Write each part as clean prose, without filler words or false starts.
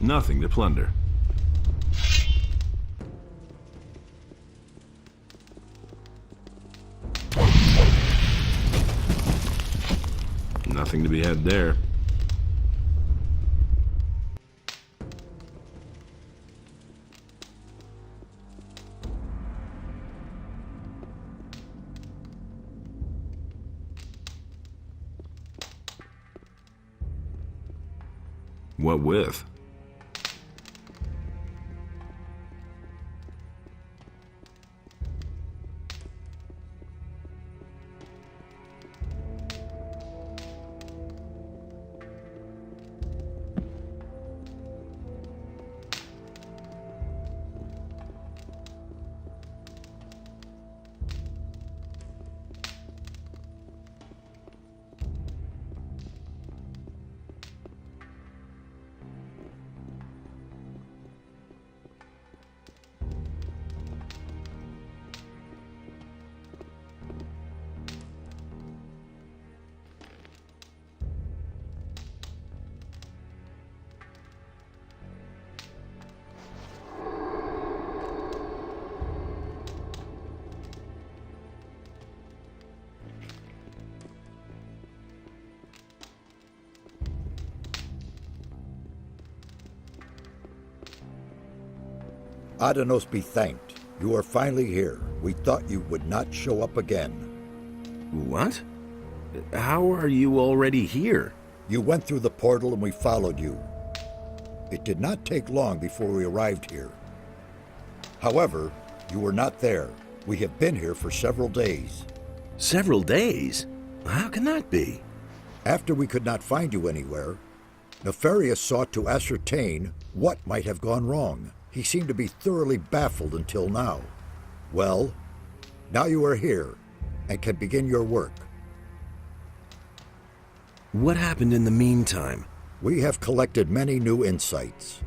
nothing to plunder. Nothing to be had there. What with? Adanos be thanked. You are finally here. We thought you would not show up again. What? How are you already here? You went through the portal and we followed you. It did not take long before we arrived here. However, you were not there. We have been here for several days. Several days? How can that be? After we could not find you anywhere, Nefarious sought to ascertain what might have gone wrong. He seemed to be thoroughly baffled until now. Well, now you are here and can begin your work. What happened in the meantime? We have collected many new insights.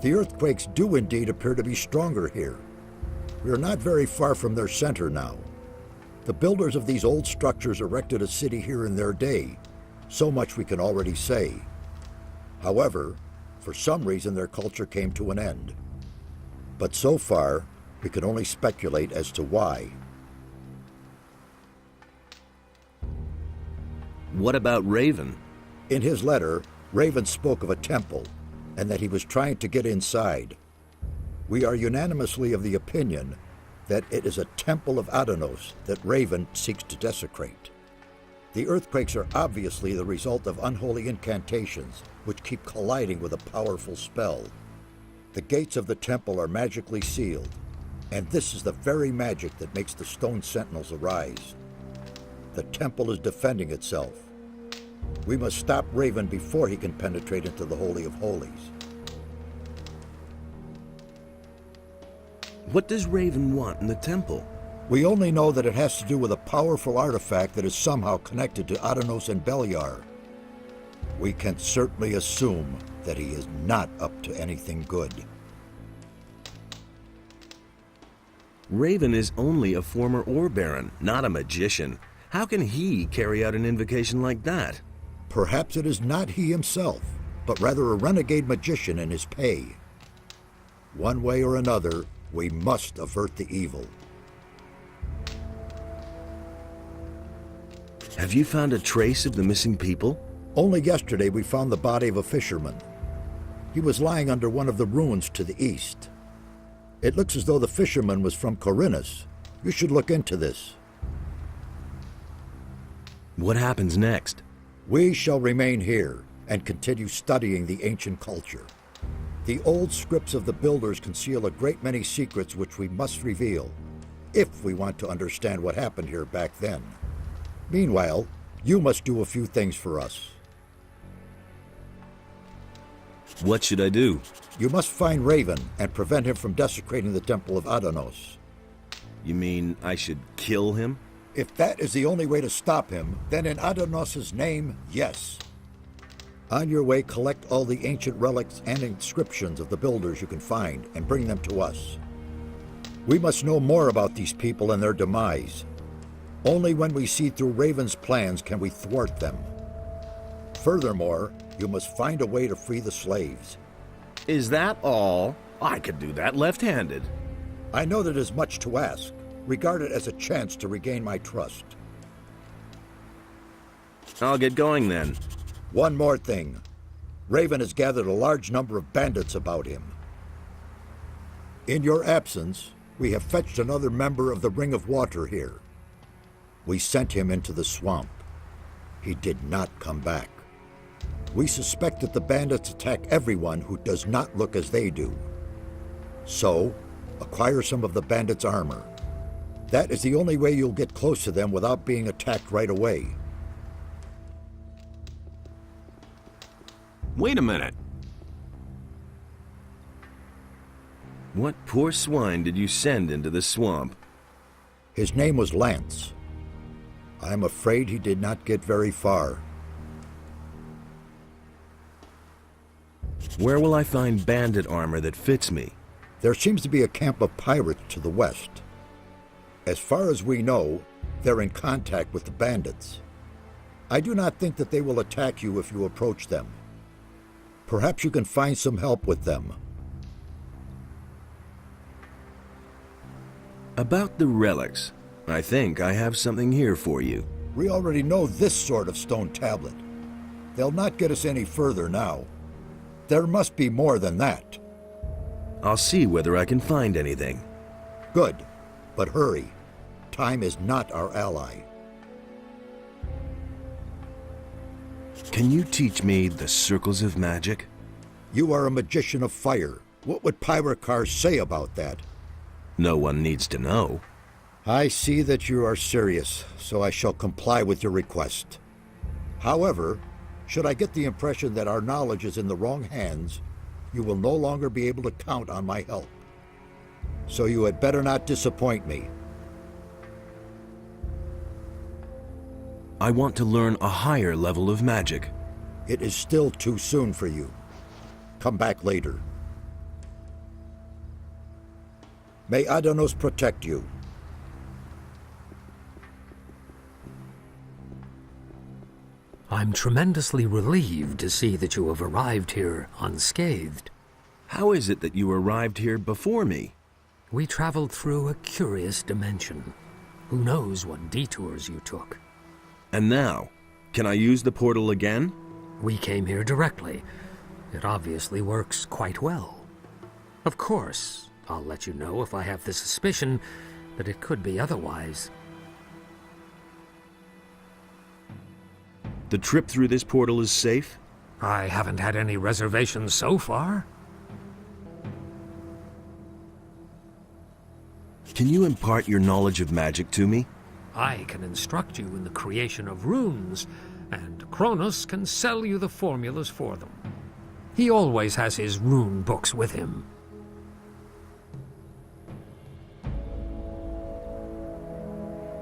The earthquakes do indeed appear to be stronger here. We are not very far from their center now. The builders of these old structures erected a city here in their day. So much we can already say. However, for some reason their culture came to an end. But so far, we can only speculate as to why. What about Raven? In his letter, Raven spoke of a temple, and that he was trying to get inside. We are unanimously of the opinion that it is a temple of Adanos that Raven seeks to desecrate. The earthquakes are obviously the result of unholy incantations, which keep colliding with a powerful spell. The gates of the temple are magically sealed, and this is the very magic that makes the stone sentinels arise. The temple is defending itself. We must stop Raven before he can penetrate into the Holy of Holies. What does Raven want in the temple? We only know that it has to do with a powerful artifact that is somehow connected to Adanos and Beliar. We can certainly assume that he is not up to anything good. Raven is only a former Ore Baron, not a magician. How can he carry out an invocation like that? Perhaps it is not he himself, but rather a renegade magician in his pay. One way or another, we must avert the evil. Have you found a trace of the missing people? Only yesterday we found the body of a fisherman. He was lying under one of the ruins to the east. It looks as though the fisherman was from Corinus. You should look into this. What happens next? We shall remain here and continue studying the ancient culture. The old scripts of the builders conceal a great many secrets which we must reveal, if we want to understand what happened here back then. Meanwhile, you must do a few things for us. What should I do? You must find Raven and prevent him from desecrating the Temple of Adanos. You mean I should kill him? If that is the only way to stop him, then in Adanos' name, yes. On your way, collect all the ancient relics and inscriptions of the builders you can find and bring them to us. We must know more about these people and their demise. Only when we see through Raven's plans can we thwart them. Furthermore, you must find a way to free the slaves. Is that all? I could do that left-handed. I know that is much to ask. Regard it as a chance to regain my trust. I'll get going then. One more thing. Raven has gathered a large number of bandits about him. In your absence, we have fetched another member of the Ring of Water here. We sent him into the swamp. He did not come back. We suspect that the bandits attack everyone who does not look as they do. So, acquire some of the bandits' armor. That is the only way you'll get close to them without being attacked right away. Wait a minute. What poor swine did you send into the swamp? His name was Lance. I'm afraid he did not get very far. Where will I find bandit armor that fits me? There seems to be a camp of pirates to the west. As far as we know, they're in contact with the bandits. I do not think that they will attack you if you approach them. Perhaps you can find some help with them. About the relics, I think I have something here for you. We already know this sort of stone tablet. They'll not get us any further now. There must be more than that. I'll see whether I can find anything. Good, but hurry. Time is not our ally. Can you teach me the circles of magic? You are a magician of fire. What would Pyrocars say about that? No one needs to know. I see that you are serious, so I shall comply with your request. However, should I get the impression that our knowledge is in the wrong hands, you will no longer be able to count on my help. So you had better not disappoint me. I want to learn a higher level of magic. It is still too soon for you. Come back later. May Adanos protect you. I'm tremendously relieved to see that you have arrived here unscathed. How is it that you arrived here before me? We traveled through a curious dimension. Who knows what detours you took? And now, can I use the portal again? We came here directly. It obviously works quite well. Of course, I'll let you know if I have the suspicion that it could be otherwise. The trip through this portal is safe? I haven't had any reservations so far. Can you impart your knowledge of magic to me? I can instruct you in the creation of runes, and Kronos can sell you the formulas for them. He always has his rune books with him.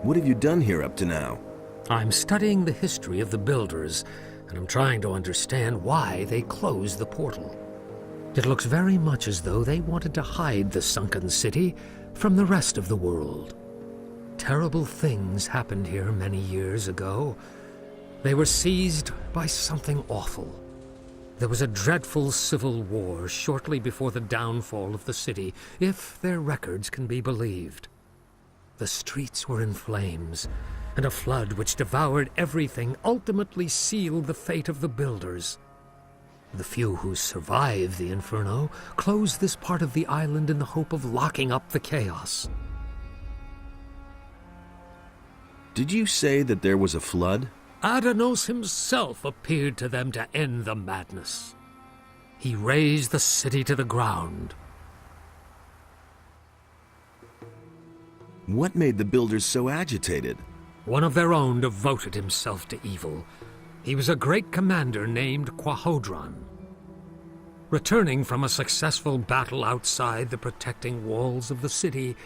What have you done here up to now? I'm studying the history of the Builders, and I'm trying to understand why they closed the portal. It looks very much as though they wanted to hide the sunken city from the rest of the world. Terrible things happened here many years ago. They were seized by something awful. There was a dreadful civil war shortly before the downfall of the city, if their records can be believed. The streets were in flames, and a flood which devoured everything ultimately sealed the fate of the Builders. The few who survived the inferno closed this part of the island in the hope of locking up the chaos. Did you say that there was a flood? Adanos himself appeared to them to end the madness. He razed the city to the ground. What made the Builders so agitated? One of their own devoted himself to evil. He was a great commander named Quahodron. Returning from a successful battle outside the protecting walls of the city,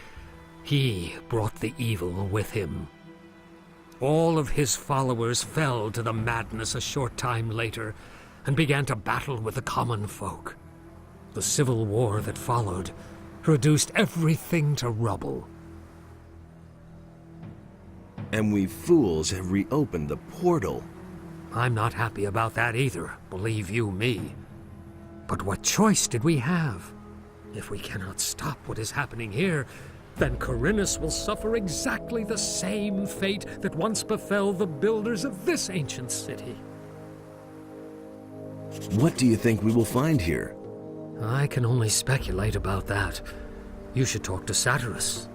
he brought the evil with him. All of his followers fell to the madness a short time later and began to battle with the common folk. The civil war that followed reduced everything to rubble. And we fools have reopened the portal. I'm not happy about that either, believe you me. But what choice did we have? If we cannot stop what is happening here, then Corinus will suffer exactly the same fate that once befell the builders of this ancient city. What do you think we will find here? I can only speculate about that. You should talk to Satyrus.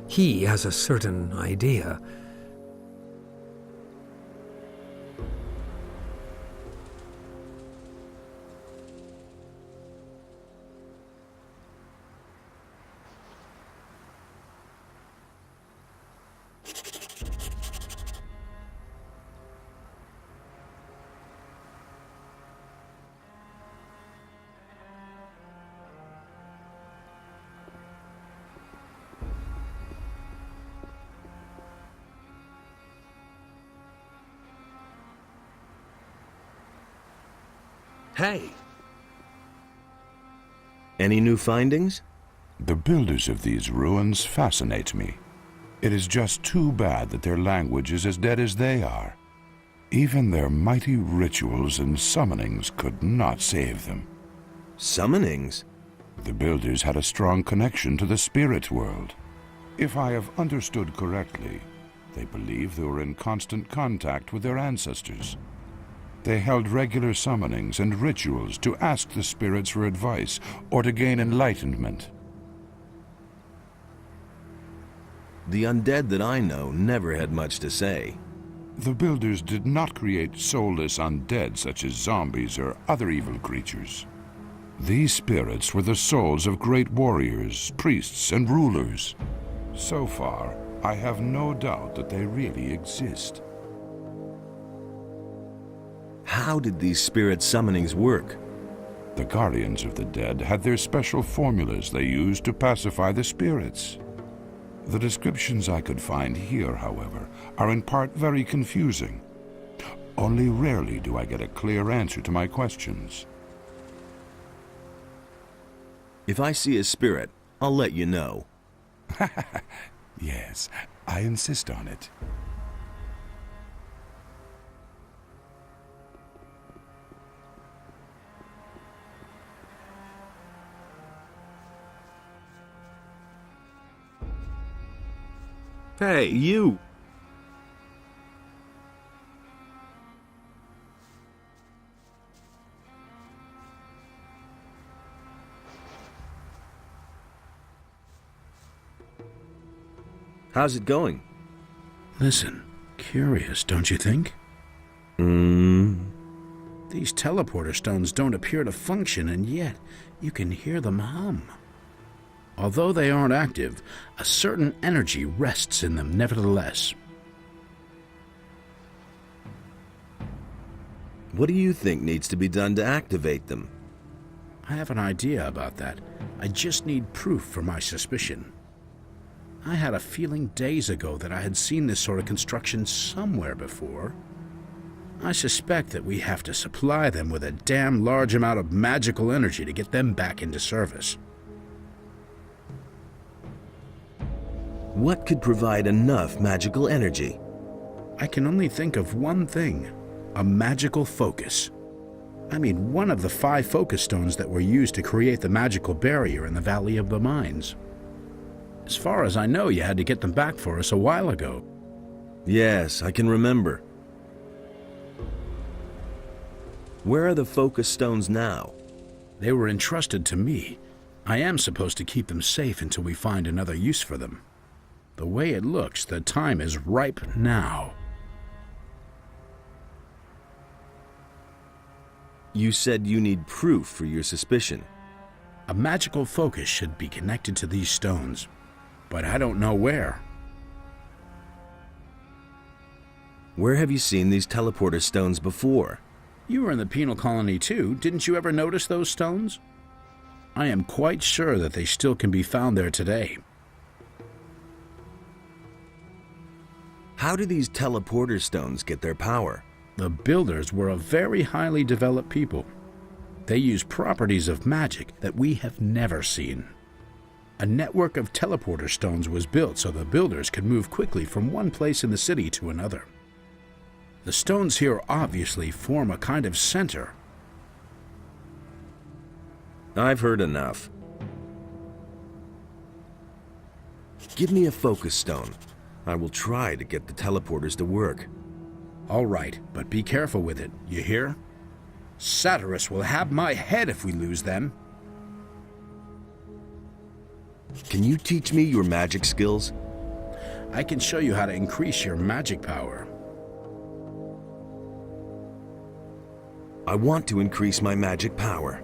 He has a certain idea. Hey! Any new findings? The builders of these ruins fascinate me. It is just too bad that their language is as dead as they are. Even their mighty rituals and summonings could not save them. Summonings? The builders had a strong connection to the spirit world. If I have understood correctly, they believe they were in constant contact with their ancestors. They held regular summonings and rituals to ask the spirits for advice or to gain enlightenment. The undead that I know never had much to say. The builders did not create soulless undead such as zombies or other evil creatures. These spirits were the souls of great warriors, priests, and rulers. So far, I have no doubt that they really exist. How did these spirit summonings work? The guardians of the dead had their special formulas they used to pacify the spirits. The descriptions I could find here, however, are in part very confusing. Only rarely do I get a clear answer to my questions. If I see a spirit, I'll let you know. Yes, I insist on it. Hey, you! How's it going? Listen, curious, don't you think? These teleporter stones don't appear to function, and yet you can hear them hum. Although they aren't active, a certain energy rests in them nevertheless. What do you think needs to be done to activate them? I have an idea about that. I just need proof for my suspicion. I had a feeling days ago that I had seen this sort of construction somewhere before. I suspect that we have to supply them with a damn large amount of magical energy to get them back into service. What could provide enough magical energy? I can only think of one thing: a magical focus. I mean, one of the 5 focus stones that were used to create the magical barrier in the Valley of the Mines. As far as I know, you had to get them back for us a while ago. Yes, I can remember. Where are the focus stones now? They were entrusted to me. I am supposed to keep them safe until we find another use for them. The way it looks, the time is ripe now. You said you need proof for your suspicion. A magical focus should be connected to these stones, but I don't know where. Where have you seen these teleporter stones before? You were in the penal colony too. Didn't you ever notice those stones? I am quite sure that they still can be found there today. How do these teleporter stones get their power? The builders were a very highly developed people. They use properties of magic that we have never seen. A network of teleporter stones was built so the builders could move quickly from one place in the city to another. The stones here obviously form a kind of center. I've heard enough. Give me a focus stone. I will try to get the teleporters to work. All right, but be careful with it, you hear? Satyrus will have my head if we lose them. Can you teach me your magic skills? I can show you how to increase your magic power. I want to increase my magic power.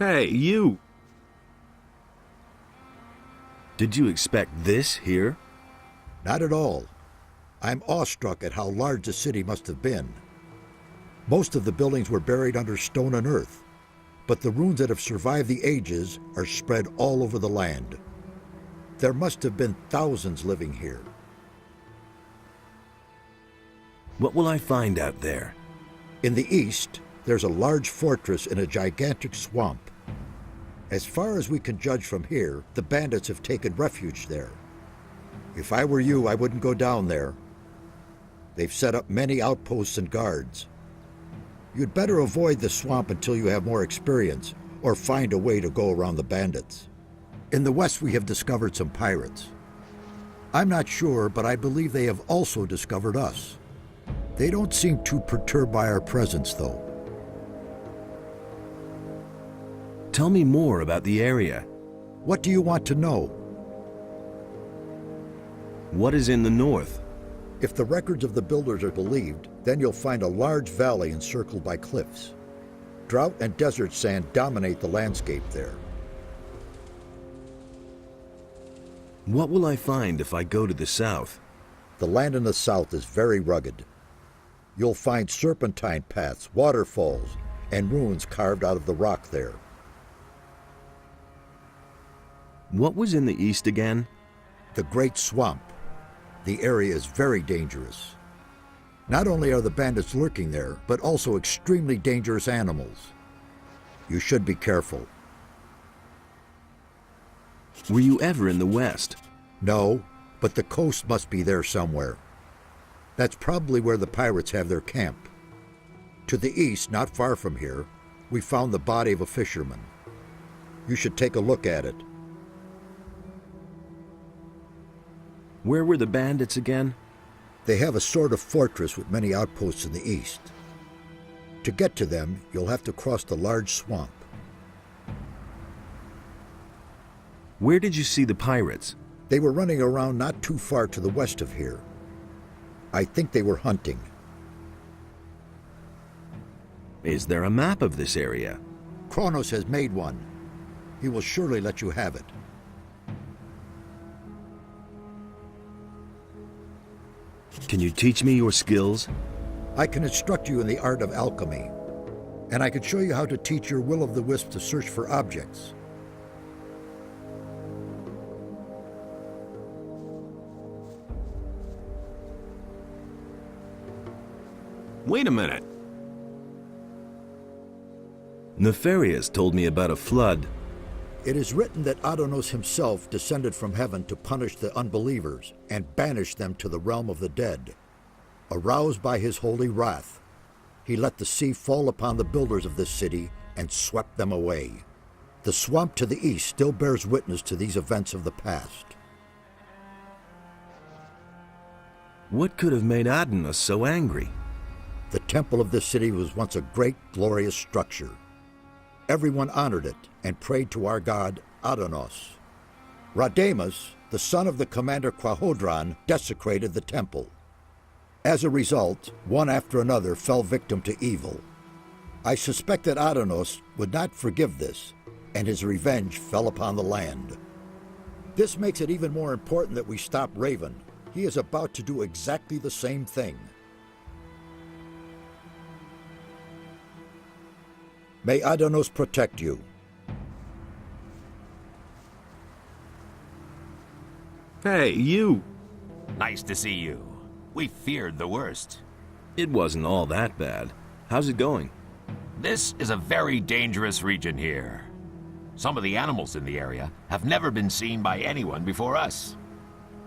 Hey, you! Did you expect this here? Not at all. I'm awestruck at how large the city must have been. Most of the buildings were buried under stone and earth, but the ruins that have survived the ages are spread all over the land. There must have been thousands living here. What will I find out there? In the east, there's a large fortress in a gigantic swamp. As far as we can judge from here, the bandits have taken refuge there. If I were you, I wouldn't go down there. They've set up many outposts and guards. You'd better avoid the swamp until you have more experience, or find a way to go around the bandits. In the west, we have discovered some pirates. I'm not sure, but I believe they have also discovered us. They don't seem too perturbed by our presence, though. Tell me more about the area. What do you want to know? What is in the north? If the records of the builders are believed, then you'll find a large valley encircled by cliffs. Drought and desert sand dominate the landscape there. What will I find if I go to the south? The land in the south is very rugged. You'll find serpentine paths, waterfalls, and ruins carved out of the rock there. What was in the east again? The Great Swamp. The area is very dangerous. Not only are the bandits lurking there, but also extremely dangerous animals. You should be careful. Were you ever in the west? No, but the coast must be there somewhere. That's probably where the pirates have their camp. To the east, not far from here, we found the body of a fisherman. You should take a look at it. Where were the bandits again? They have a sort of fortress with many outposts in the east. To get to them, you'll have to cross the large swamp. Where did you see the pirates? They were running around not too far to the west of here. I think they were hunting. Is there a map of this area? Kronos has made one. He will surely let you have it. Can you teach me your skills? I can instruct you in the art of alchemy, and I can show you how to teach your will-o'-the-wisp to search for objects. Wait a minute. Nefarious told me about a flood. It is written that Adonos himself descended from heaven to punish the unbelievers and banish them to the realm of the dead. Aroused by his holy wrath, he let the sea fall upon the builders of this city and swept them away. The swamp to the east still bears witness to these events of the past. What could have made Adonos so angry? The temple of this city was once a great, glorious structure. Everyone honored it and prayed to our god, Adonos. Radamus, the son of the commander Quahodron, desecrated the temple. As a result, one after another fell victim to evil. I suspect that Adonos would not forgive this, and his revenge fell upon the land. This makes it even more important that we stop Raven. He is about to do exactly the same thing. May Adanos protect you. Hey, you! Nice to see you. We feared the worst. It wasn't all that bad. How's it going? This is a very dangerous region here. Some of the animals in the area have never been seen by anyone before us.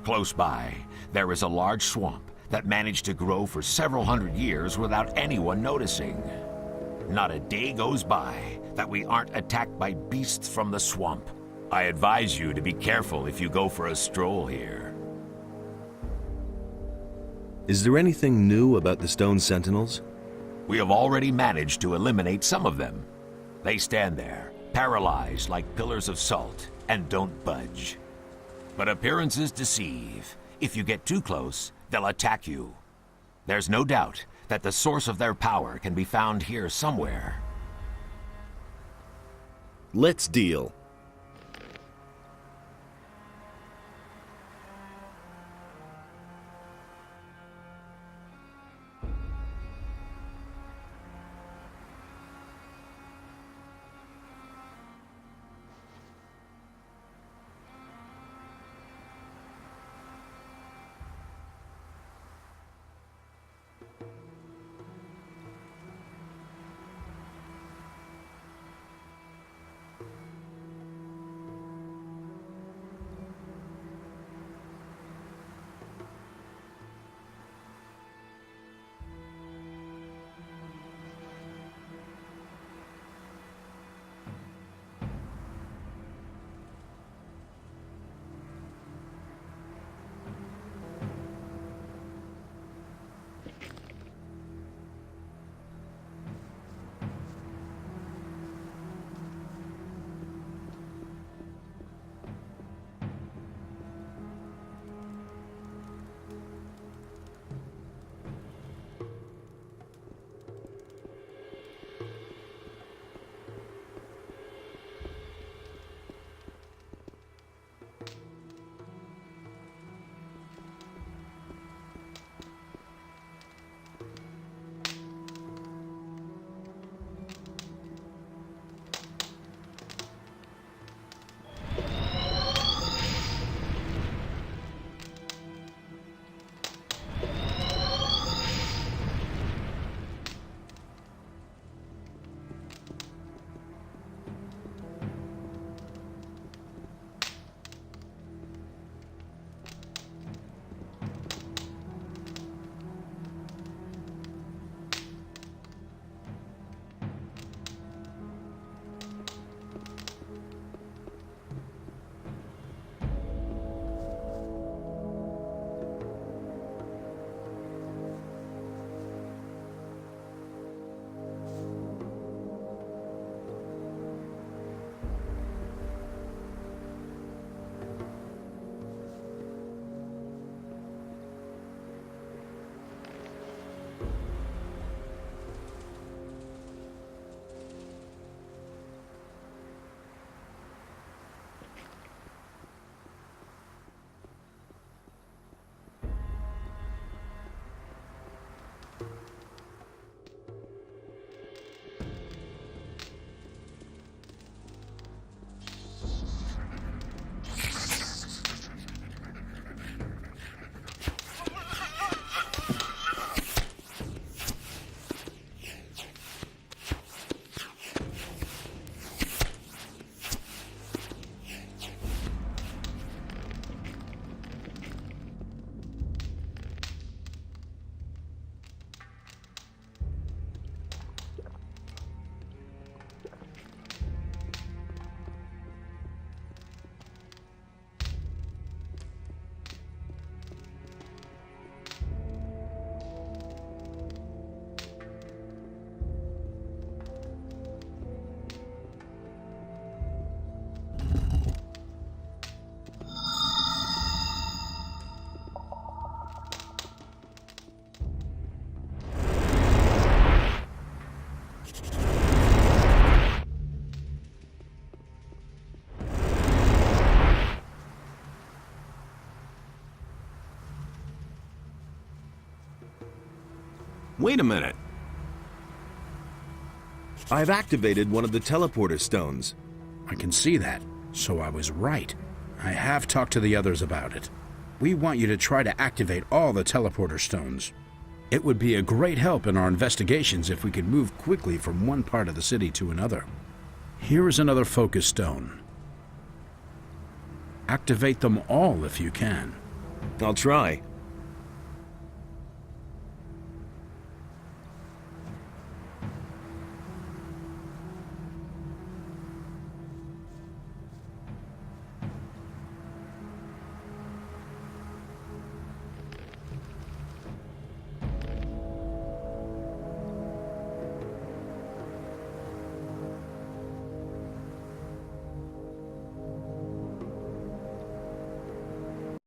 Close by, there is a large swamp that managed to grow for several hundred years without anyone noticing. Not a day goes by that we aren't attacked by beasts from the swamp. I advise you to be careful if you go for a stroll here. Is there anything new about the Stone Sentinels? We have already managed to eliminate some of them. They stand there, paralyzed like pillars of salt, and don't budge. But appearances deceive. If you get too close, they'll attack you. There's no doubt that the source of their power can be found here somewhere. Let's deal. Wait a minute. I've activated one of the teleporter stones. I can see that, so I was right. I have talked to the others about it. We want you to try to activate all the teleporter stones. It would be a great help in our investigations if we could move quickly from one part of the city to another. Here is another focus stone. Activate them all if you can. I'll try.